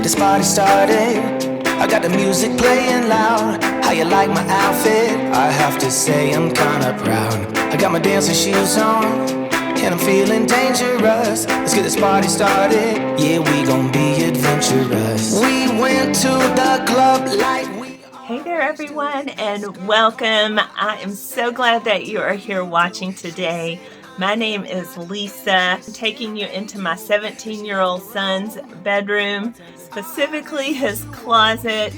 this party started. I got the music playing loud. How you like my outfit? I have to say I'm kinda proud. I got my dancing shoes on, and I'm feeling dangerous. Let's get this party started. Yeah, we gon' be adventurous. We went to the club like we... Hey there everyone, and welcome. I am so glad that you are here watching today. My name is Lisa. I'm taking you into my 17-year-old son's bedroom, specifically his closet.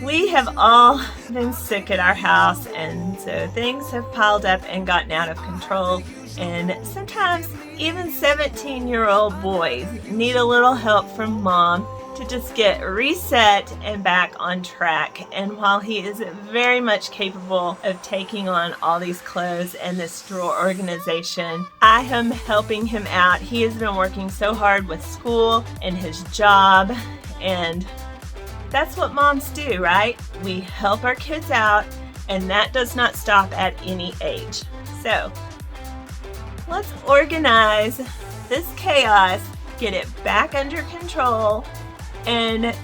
We have all been sick at our house, and so things have piled up and gotten out of control. And sometimes even 17-year-old boys need a little help from mom to just get reset and back on track. And while he is very much capable of taking on all these clothes and this drawer organization, I am helping him out. He has been working so hard with school and his job, and that's what moms do, right? We help our kids out, and that does not stop at any age. So let's organize this chaos, get it back under control, and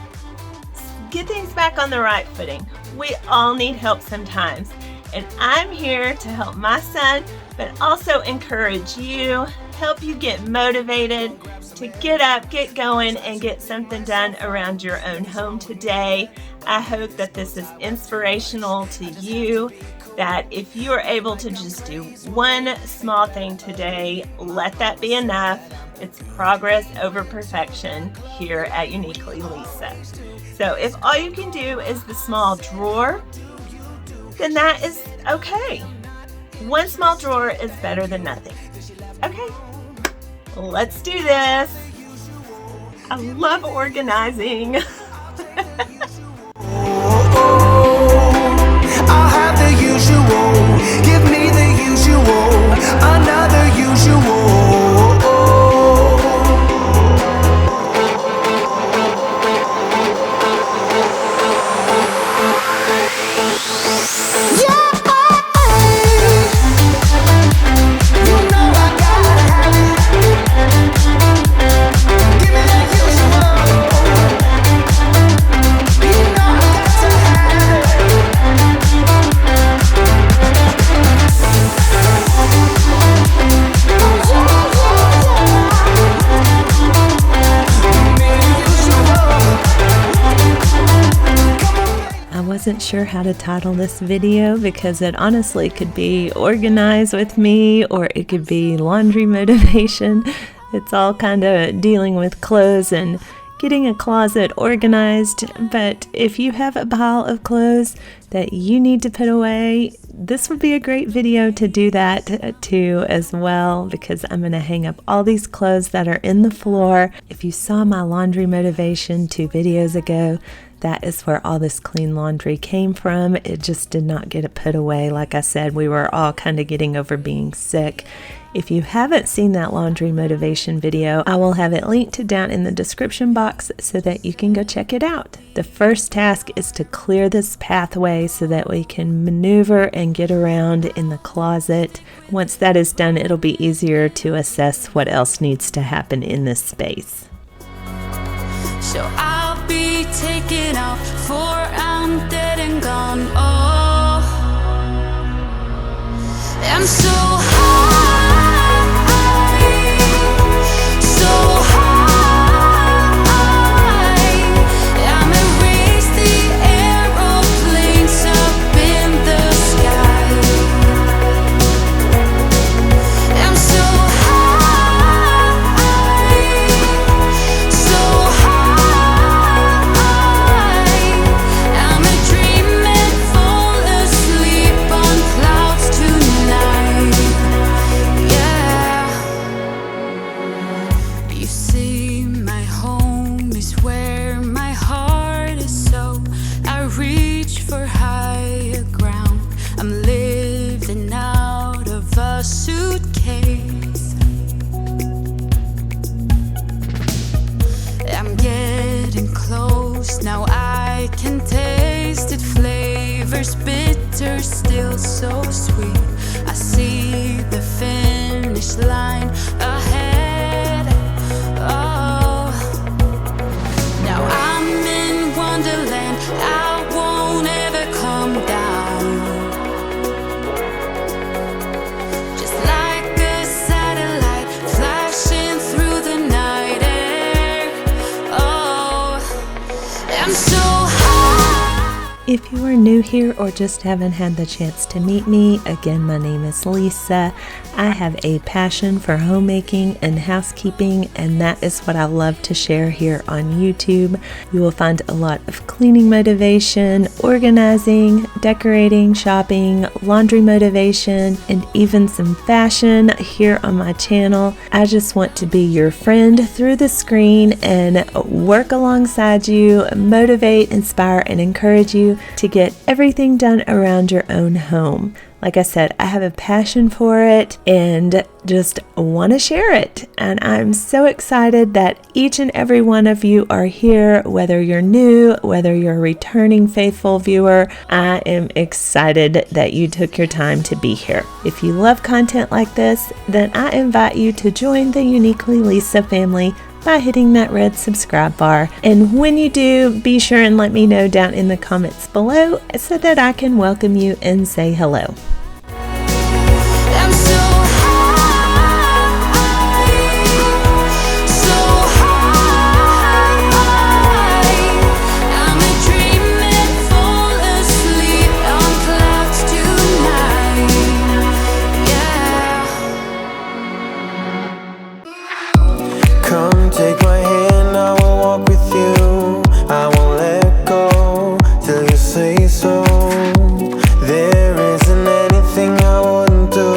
get things back on the right footing. We all need help sometimes, and I'm here to help my son, but also encourage you, help you get motivated to get up, get going, and get something done around your own home today. I hope that this is inspirational to you, that if you are able to just do one small thing today, let that be enough. It's progress over perfection here at Uniquely Lisa. So if all you can do is the small drawer, then that is okay. One small drawer is better than nothing. Okay, let's do this. I love organizing. I'll have the usual. Give me the usual. Another usual. Wasn't sure how to title this video because it honestly could be organize with me or it could be laundry motivation. It's all kind of dealing with clothes and getting a closet organized. But if you have a pile of clothes that you need to put away, this would be a great video to do that too as well, because I'm going to hang up all these clothes that are in the floor. If you saw my laundry motivation 2 videos ago, that is where all this clean laundry came from. It just did not get it put away. Like I said, we were all kind of getting over being sick. If you haven't seen that laundry motivation video, I will have it linked down in the description box so that you can go check it out. The first task is to clear this pathway so that we can maneuver and get around in the closet. Once that is done, it'll be easier to assess what else needs to happen in this space. So I'll be taken off, for I'm dead and gone. Oh, I'm so high, so high. I'm erase the aeroplanes up in the sky. I'm so high, so high. I'm a dream and fall asleep on clouds tonight. Yeah. You see, my home is where my heart is, so I reach for higher ground. I'm living out of a suitcase. I'm getting close, now I can taste it. Flavors bitter, still so sweet. I see the finish line ahead. Oh, now I'm If you are new here or just haven't had the chance to meet me, again, my name is Lisa. I have a passion for homemaking and housekeeping, and that is what I love to share here on YouTube. You will find a lot of cleaning motivation, organizing, decorating, shopping, laundry motivation, and even some fashion here on my channel. I just want to be your friend through the screen and work alongside you, motivate, inspire, and encourage you to get everything done around your own home. Like I said, I have a passion for it and just want to share it. And I'm so excited that each and every one of you are here, whether you're new, whether you're a returning faithful viewer. I am excited that you took your time to be here. If you love content like this, then I invite you to join the Uniquely Lisa family by hitting that red subscribe bar. And when you do, be sure and let me know down in the comments below so that I can welcome you and say hello. I'm so high, so high. I'm a dreaming, fall asleep on clouds tonight. Yeah. Come take my hand, I will walk with you. I won't let go till you say so. There isn't anything I wouldn't do.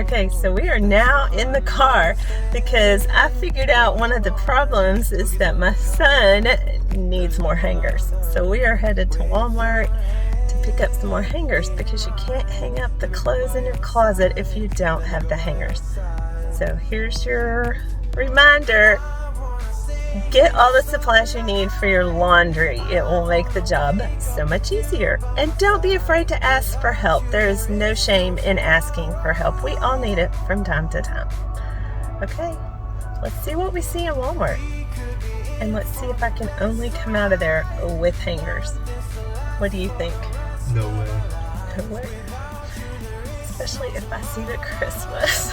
Okay, so we are now in the car because I figured out one of the problems is that my son needs more hangers. So we are headed to Walmart to pick up some more hangers because you can't hang up the clothes in your closet if you don't have the hangers. So here's your reminder. Get all the supplies you need for your laundry. It will make the job so much easier. And don't be afraid to ask for help. There is no shame in asking for help. We all need it from time to time. Okay, let's see what we see in Walmart. And let's see if I can only come out of there with hangers. What do you think? No way. No way. Especially if I see the Christmas.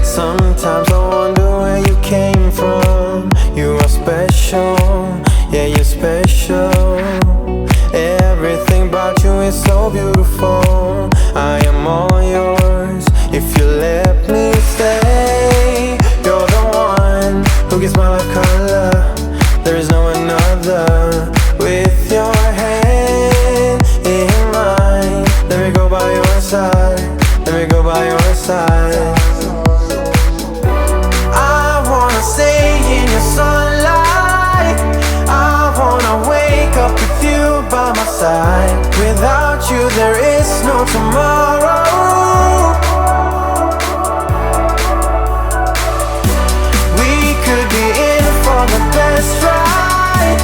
Sometimes I wonder where you came from. You are special, yeah, you're special. Everything about you is so beautiful. I am all yours if you let me stay. You're the one who gives my life color. There is no another. With your hand in mine, let me go by your side. Let me go by your side. Stay in your sunlight. I wanna wake up with you by my side. Without you there is no tomorrow. We could be in for the best ride.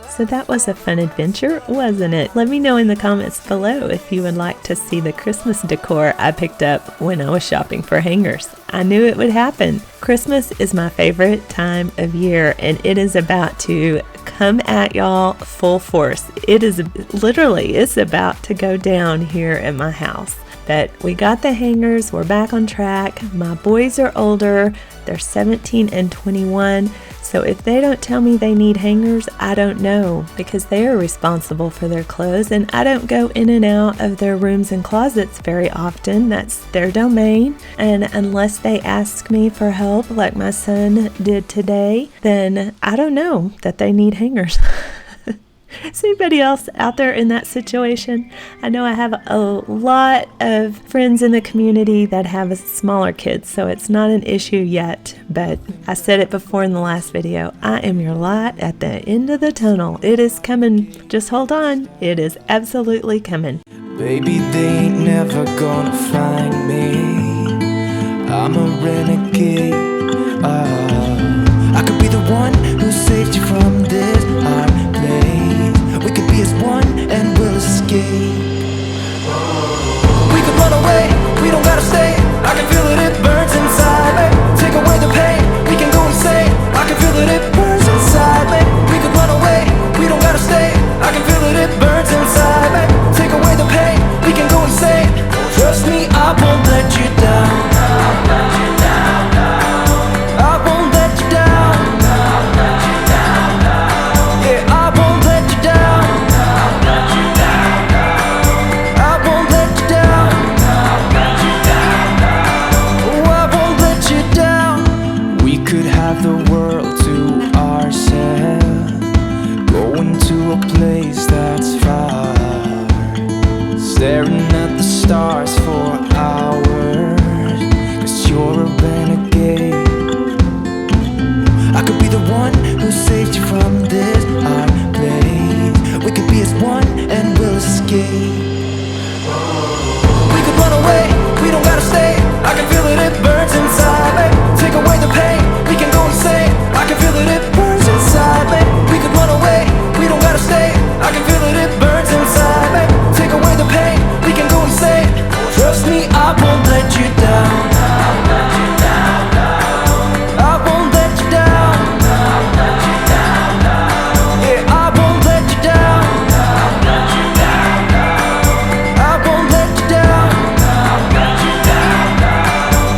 So that was a fun adventure, wasn't it? Let me know in the comments below if you would like to see the Christmas decor I picked up when I was shopping for hangers. I knew it would happen. Christmas is my favorite time of year, and it is about to come at y'all full force. It is literally, it's about to go down here at my house. But we got the hangers, we're back on track. My boys are older, they're 17 and 21. So if they don't tell me they need hangers, I don't know, because they are responsible for their clothes, and I don't go in and out of their rooms and closets very often. That's their domain. And unless they ask me for help like my son did today, then I don't know that they need hangers. Is anybody else out there in that situation? I know I have a lot of friends in the community that have smaller kids, so it's not an issue yet, but I said it before in the last video. I am your light at the end of the tunnel. It is coming. Just hold on. It is absolutely coming. Baby, they ain't never gonna find me. I'm a renegade, I could be the one who saved you from this hard place. We could be as one and we'll escape. We could run away, we don't gotta stay. I can feel it, it burns inside me. Take away the pain, we can go insane. I can feel it, it burns inside me. We could run away, we don't gotta stay. I can feel it, it burns inside me. Take away the pain, we can go insane. Trust me, I won't let you down. I won't let you down. Yeah, I won't let you down. I won't let you down. Oh, I won't let you down. We could have the world to ourselves. Going to a place that's far, staring at the stars for hours. 'Cause you're a renegade. I could be the one who saved you from this hard place. We could be as one and we'll escape. We could run away, we don't gotta stay. I can feel it, it burns inside me. Take away the pain, we can go insane. I can feel it, it burns inside me. We could run away, we don't gotta stay. I can feel it, it burns inside me. Take away the pain, we can go insane. Trust me, I won't let you down. I won't let you down. Yeah, I won't let you down. I won't let you down.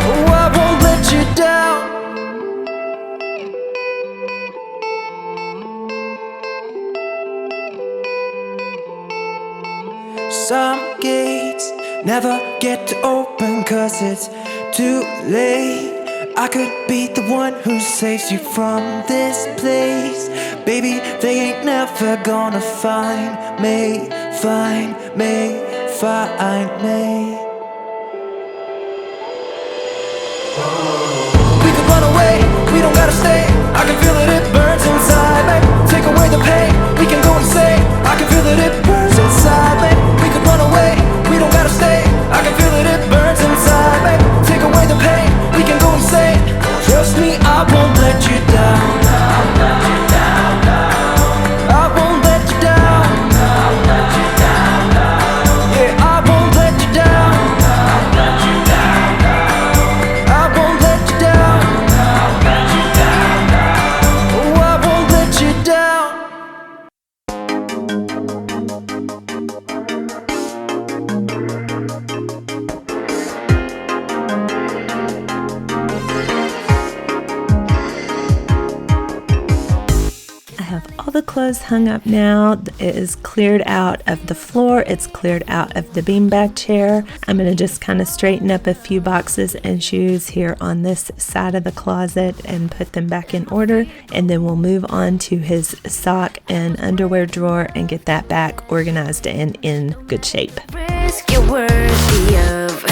Oh, I won't let you down. Some gates never get to open 'cause it's too late. I could be the one who saves you from this place. Baby, they ain't never gonna find me, find me, find me. We could run away, we don't gotta stay. I can feel it, it burns inside me. Take away the pain, we can go insane. I can feel it, it burns inside me. We could run away, we don't gotta stay. I can feel it, it burns inside me. Take away the pain, we can go insane. Trust me, I won't let you down. I won't let you down. Yeah, I won't let you down. I won't let you down. Oh, I won't let you down. All the clothes hung up now. It is cleared out of the floor. It's cleared out of the beanbag chair. I'm going to just kind of straighten up a few boxes and shoes here on this side of the closet and put them back in order. And then we'll move on to his sock and underwear drawer and get that back organized and in good shape. Risk you're worthy of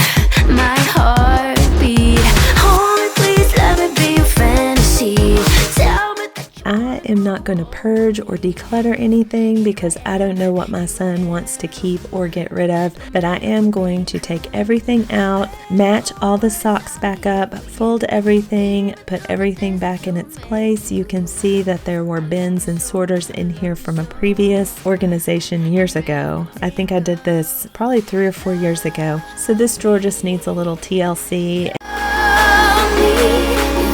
my heartbeat. Hold me, please let me be your fantasy. Tell me that I am not going to purge or declutter anything because I don't know what my son wants to keep or get rid of, but I am going to take everything out, match all the socks back up, fold everything, put everything back in its place. You can see that there were bins and sorters in here from a previous organization years ago. I think I did this probably 3 or 4 years ago. So this drawer just needs a little TLC. love me,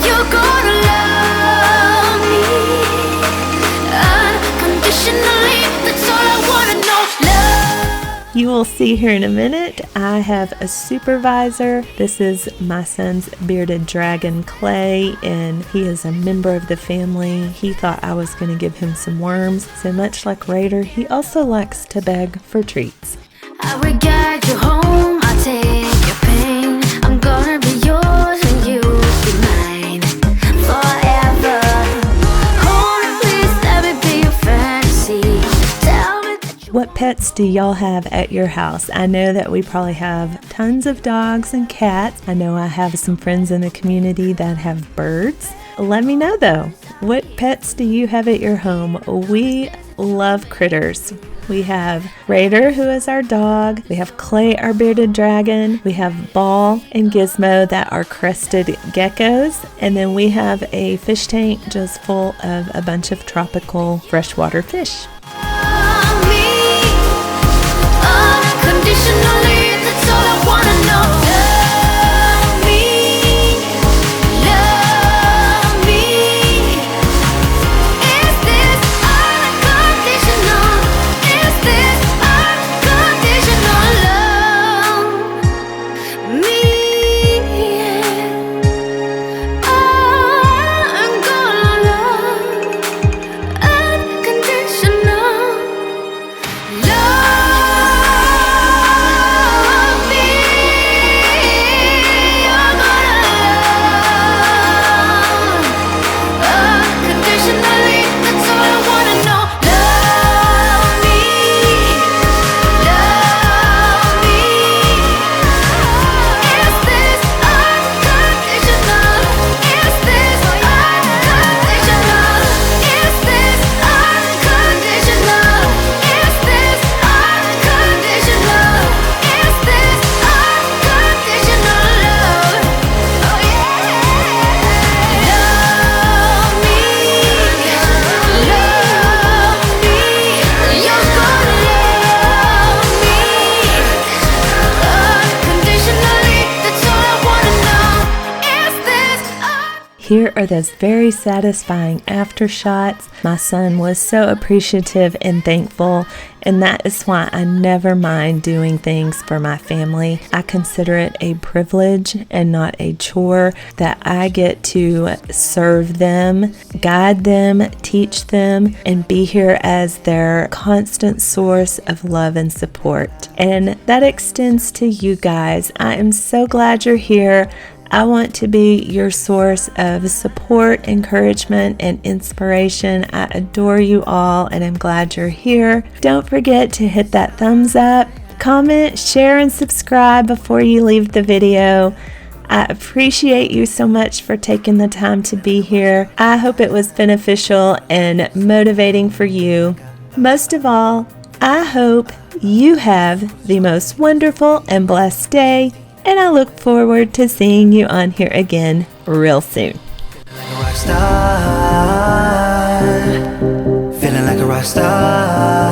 you're gonna love me unconditionally. That's all I wanna know. Love. You will see here in a minute, I have a supervisor. This is my son's bearded dragon, Clay, and he is a member of the family. He thought I was going to give him some worms. So much like Raider, he also likes to beg for treats. I will guide you home, I'll take your pain. I'm gonna be yours and you'll be mine forever. Hold me, please, let me be your fantasy. Tell me that you What pets do y'all have at your house? I know that we probably have tons of dogs and cats. I know I have some friends in the community that have birds. Let me know though, what pets do you have at your home? We love critters. We have Raider, who is our dog. We have Clay, our bearded dragon. We have Ball and Gizmo, that are crested geckos. And then we have a fish tank just full of a bunch of tropical freshwater fish. Here are those very satisfying after shots. My son was so appreciative and thankful, and that is why I never mind doing things for my family. I consider it a privilege and not a chore that I get to serve them, guide them, teach them, and be here as their constant source of love and support. And that extends to you guys. I am so glad you're here. I want to be your source of support, encouragement, and inspiration. I adore you all, and I'm glad you're here. Don't forget to hit that thumbs up, comment, share, and subscribe before you leave the video. I appreciate you so much for taking the time to be here. I hope it was beneficial and motivating for you. Most of all, I hope you have the most wonderful and blessed day. And I look forward to seeing you on here again real soon. Feeling like a rock star.